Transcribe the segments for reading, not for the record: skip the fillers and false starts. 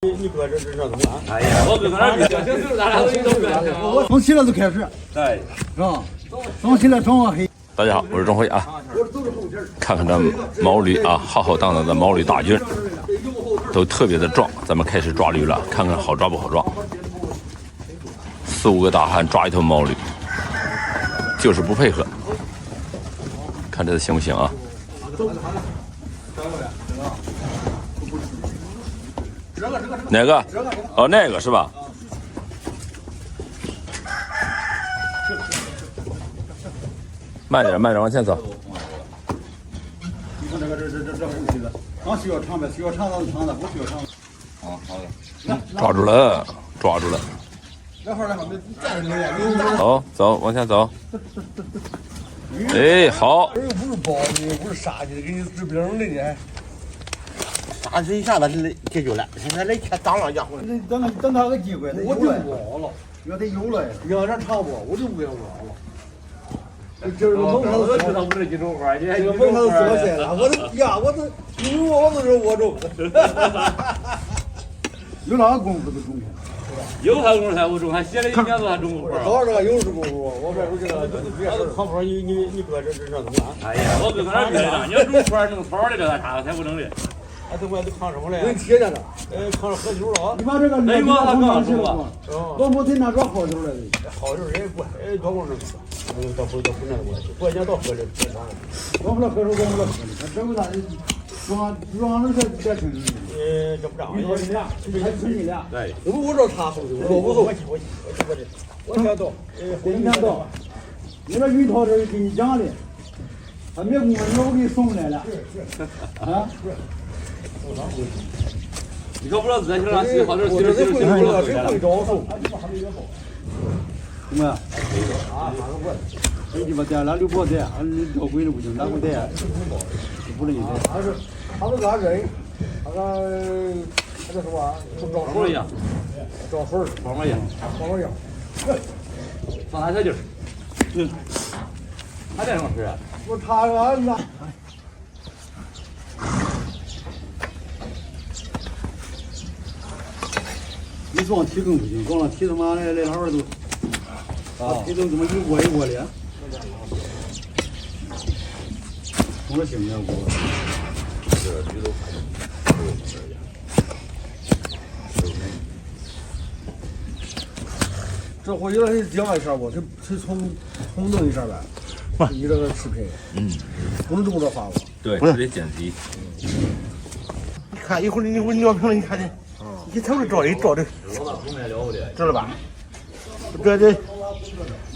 你搁这上怎么了？哎呀，我搁那儿小星星，咱俩都一头哥。我从起来就开始，对，是吧？早起来中午黑。大家好，我是钟辉啊。看看这毛驴啊，浩浩荡荡的毛驴大军，都特别的壮。咱们开始抓驴了，看看好抓不好抓。4、5个大汉抓一头毛驴，就是不配合。看这行不行啊？哪个？哦，那个是吧？慢点，慢点，往前走。你看这个这后期的，俺需要长呗，需要长的长的，不需要长的。好的。抓住了，抓住了。来会儿来会儿，站着走走，往前走。哎，好。这又不是包的，又不是杀鸡的，给你治病的呢。杀鸡一下子解决了，现在那天当了家伙。等他个机会，我就忘了，要得有了，要点差不，我就不要忘了。今儿个蒙他我知道不是几种花，这个蒙他都4个岁了，我都呀，我都因为我都是我种，有那个功夫都种下。有他功夫才不种，还写了一年多还种不活。早这个有是功夫，我这这个别事。胖坡，你搁这上怎么了？哎呀，我搁那儿憋着，你要种活弄草的这个啥才不整的。哎，这我都扛什么嘞？给你贴着呢。扛着喝酒了啊。你把这个那我还刚说吧。老母亲那抓好酒来的。好酒人不，多工整。到不那个关系，过年到喝这喝啥？光不了喝酒，光不了喝的，这不咋的？装那个别听。这不长。你说你俩，还吃你俩？对。都不知道他后头，我先到。你先到。那边云涛这给你讲的，他没工夫，我给你送来了。啊？你可不知道咱现在好点，我这会了，谁会招数？什么呀？你鸡巴带了就不带，你找鬼都不行，哪会带？不能带。他是啥人？他叫什么？找手一样，找分儿，帮我一样，帮我样。上哪小劲儿？他这什么事啊？我查个案子。你撞蹄更不行，撞了蹄他妈的来老二都，把蹄都这么一窝一窝的。我说行了，我。这回有人讲一下不？这重弄一下呗。你这个视频，不能这么着发吧？对，得剪辑。你看一会儿你尿瓶了，你看这，你瞅着照的，知道吧？这，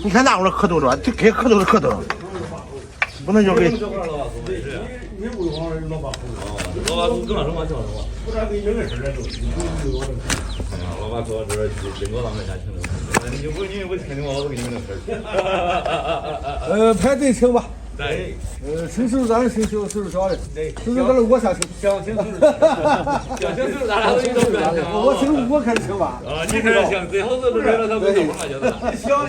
你看那会儿磕头着，这该磕头的磕头，不能交给。老板跟俺说嘛，叫什么？不然给你认识的都。老板说这经过咱们家听的，你不听的话，我给你们事儿。排队请吧。对。请岁数大的，请岁数小的。对。岁数大的我先请。行，咱俩都一头哥。我开始请吧。啊，你开始请，最后是认了他不行了，觉得。想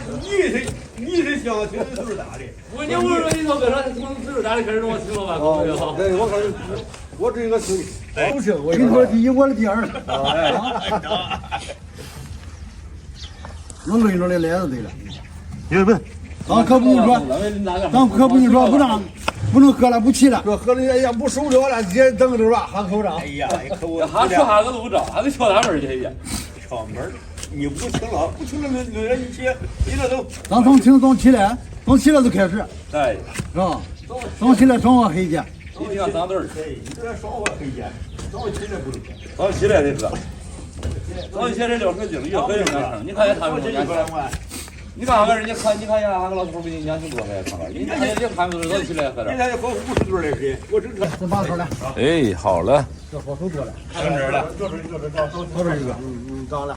你是想请岁数大的？你说一头哥说从岁数大的开始让我请老板，对，我开始，我这个请。不行，我你说第一，我的第二。能轮着的来就对了。不是，咱可不用说，咱可不用说不能喝了不起了。这喝的哎呀不受了了，直接等着吧，喊口罩。哎呀，还说啥个都不知道，还得敲大门去。敲门，你不请了，轮着一起，你这都。咱从起来就开始，对，是吧？早起来上晚黑去。一天3顿。对，你这上晚黑去，早起来不能。早起来的哥。早起来聊车经，越喝越难听。你看人他们年轻，你看人家看，你看人家那个老头比你年轻多了，看看，人家看都是早起来喝点。人家就喝50顿的水，我这这把头来。哎，好了。这好手多了。上这儿了。这一个，长了。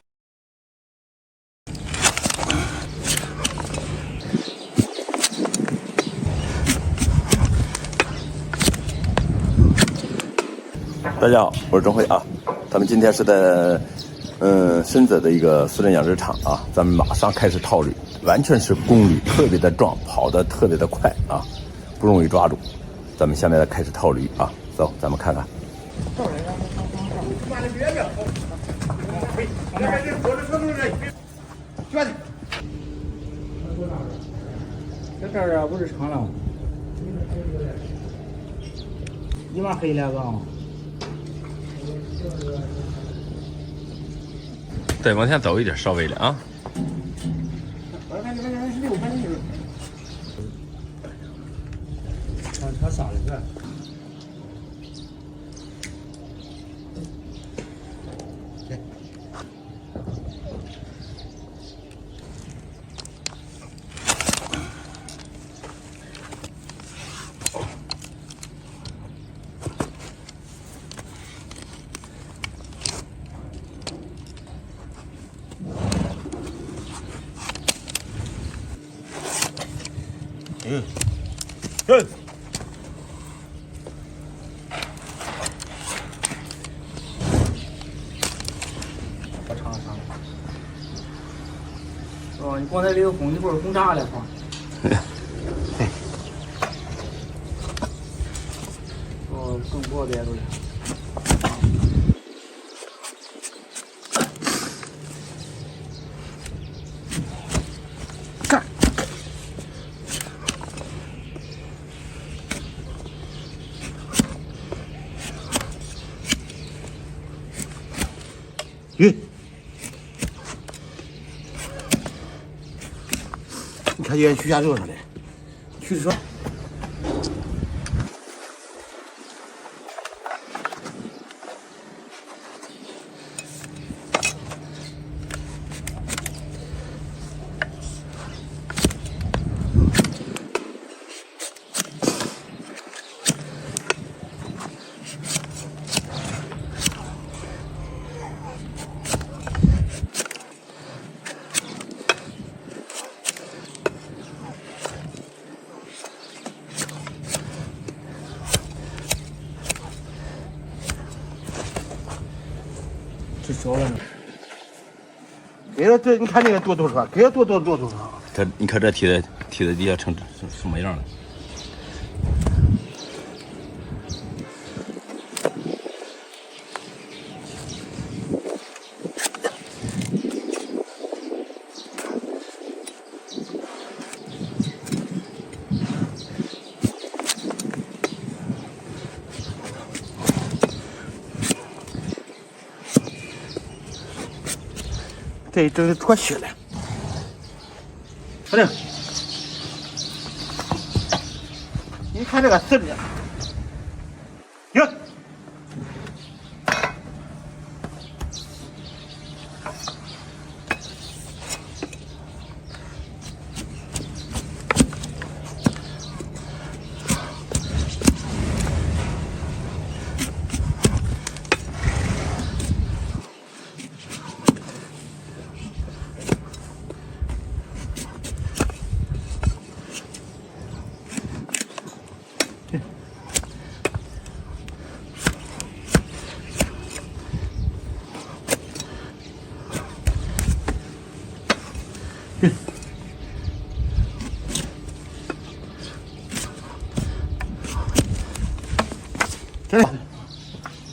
大家好，我是钟辉啊。咱们今天是在深泽的一个私人养殖场啊，咱们马上开始套驴，完全是公驴，特别的壮，跑得特别的快啊，不容易抓住。咱们下面开始套驴啊，走，咱们看看。这这儿啊不是长了，你妈黑了吧？再往前走一点，稍微的啊。他啥的是？我尝尝。哦，你刚才这个红，一会儿红炸了哈。哦，更过点都是。干！咦！你看原徐家肉上的，徐说。这熟了呢。给了这，你看这个多少？给了多少？这你看这铁的底下成什么样了？这一整就脱血了。快点！你看这个刺的，哟！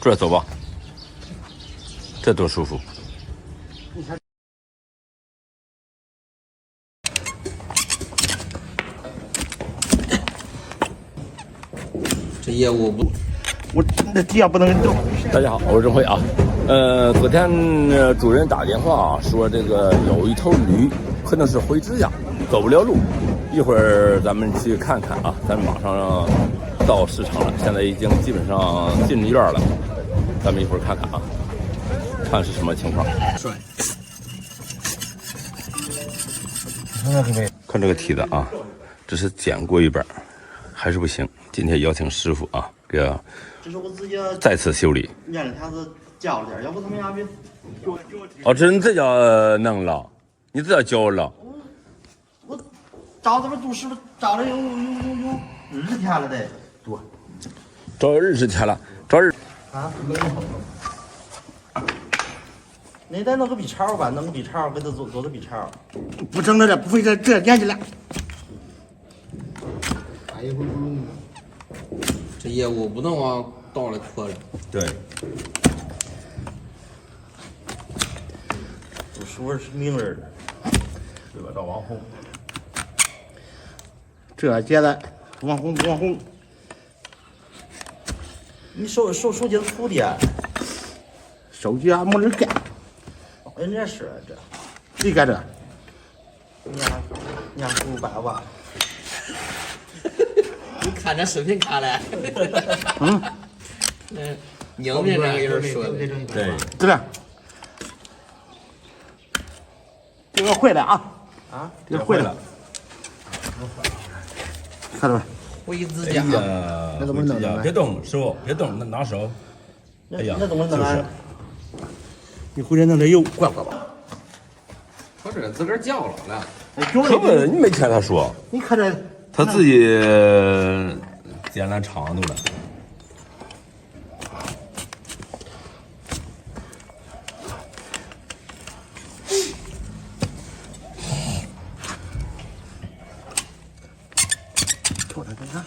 这走吧，这多舒服。这业务不，我那地下不能动。大家好，我是郑辉啊。昨天主人打电话说这个有一头驴可能是灰指甲，走不了路。一会儿咱们去看看啊，咱马上到市场了，现在已经基本上进院了。咱们一会儿看看啊，看是什么情况。看这个梯子啊，这是剪过一半，还是不行。今天邀请师傅啊，给这是我自己再次修理。面里它是叫了点，要不他们家别。哦，这你这叫弄了，你这叫教了。我找他们都师傅找了有20天了得多。找20天了，找日。啊，你得弄个 B 超吧，弄个 B 超，给他做个 B 超。不整了，不费这年纪了。打一会儿不用了。这业务不能往倒了磕了。对。说是名人的，对吧？找网红。这接的网红不网红？你手机粗的，手机还没人干，人家是这，谁干这？人家不白娃。你看这视频看了？嗯，拧拧这个人说的。对，这个，这个会了啊！啊，这个会了，看着没？回自哎家。呀，那怎么弄的？别动手，别动，拿手。哎呀，那怎么弄啊？你回来弄点油灌灌吧。我这自个儿叫了。根本你没听他说，你看这，他自己建那厂子了。瞅瞅看看，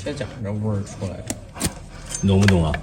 这家伙这味儿出来了。浓不浓啊？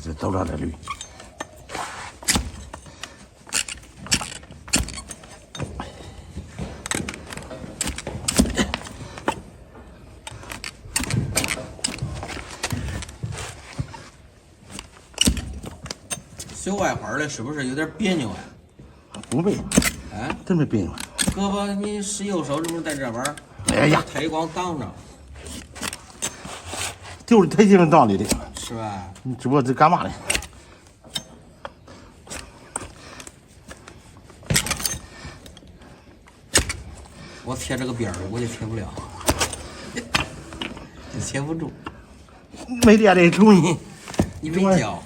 这都让这绿。小外花的，是不是有点别扭啊？不背，哎，真没背。胳膊你使右手，这不是在这边儿？哎呀，推光挡着，就是推进道理的，是吧？你只不过这干嘛呢？我贴这个边儿，我就贴不了，就贴不住。没练这主意，你没教，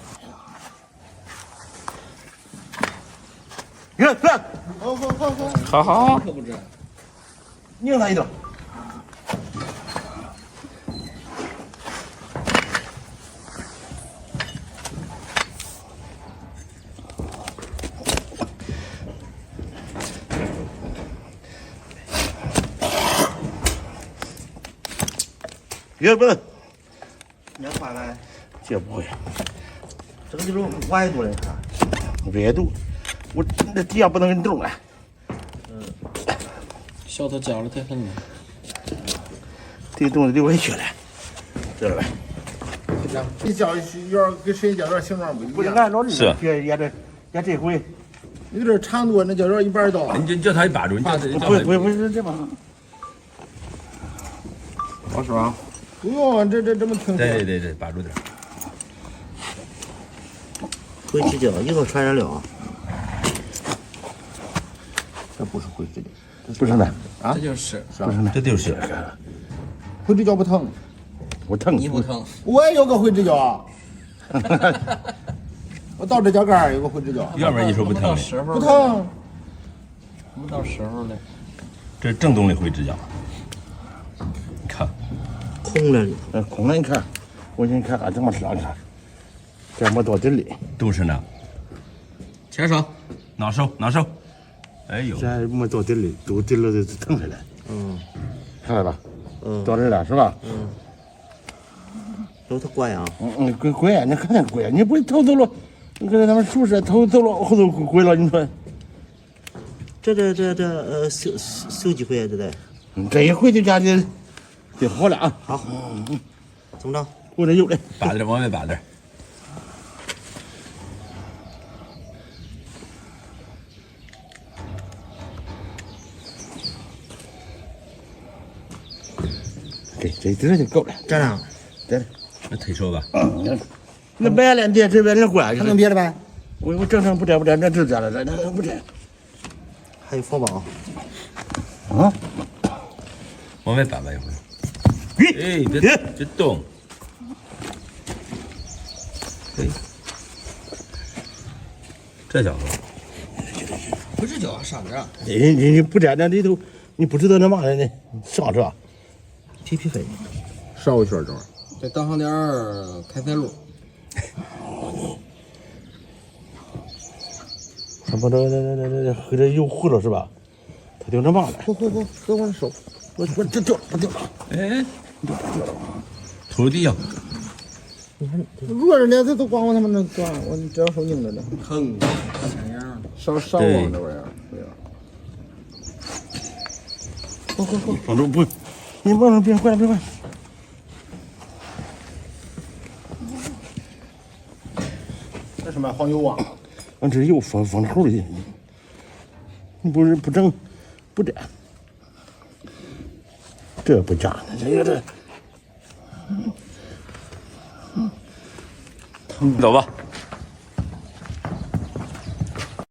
你看，看，好好，可不是。拧他一顿。别笨，你要换来，这不会，这个就是歪度的，歪度，我那底下不能给你动了。小头教了太狠了。这东西得歪学来，知道吧？你教要跟谁教这形状不不是一样，按照你是也这回，有点长度，那叫这一半刀。你叫他一把住，你叫他不是这吧？好使吧？不用，这么挺对，把住点。会指教，以后传染了。这不是灰指甲，不是的，啊这就是，不是的，这就是灰指甲不疼，我疼。你不疼，我也有个灰指甲，我到指甲盖儿有个灰指甲，要不然你说不疼呢？时候不，疼。不到时候了。这是正宗的灰指甲。你看，空了，空了，你看，我给你看看这么上看，这没多劲力，都是呢。牵手，拿手，拿手。哎呦，这没多劲力，多劲了就疼下来。看到吧？到这儿了是吧？有它乖啊。鬼，你看那个鬼，你不头走了，你看他们熟识头走了，后头鬼了，你说？收几回啊？这得。这一回就家就好了啊！好，怎么着？我这有的，把点往外把点。对，这点就够了。站上。对，那忒少吧？那白了别这边人管，还能别的呗？我正常不摘，那就摘了，那不摘。还有佛宝。啊，往外搬吧一会儿。哎，别动。哎，这家伙。不是叫上这儿，你不摘那里头，你不知道那嘛的呢，上这提皮飞，烧一圈这。这导航点开塞路。他把这和这油糊了是吧？他就那嘛了。嚯，给我手。我这掉不掉了？哎，土地上。热着呢，这都光我他妈能断，我只要手拧着呢。哼，像样。烧网这玩意儿，对呀。放着不，你往上别坏别坏。这什么黄油网？俺这油封头里，你不是不整不摘，这不假呢，这。走吧。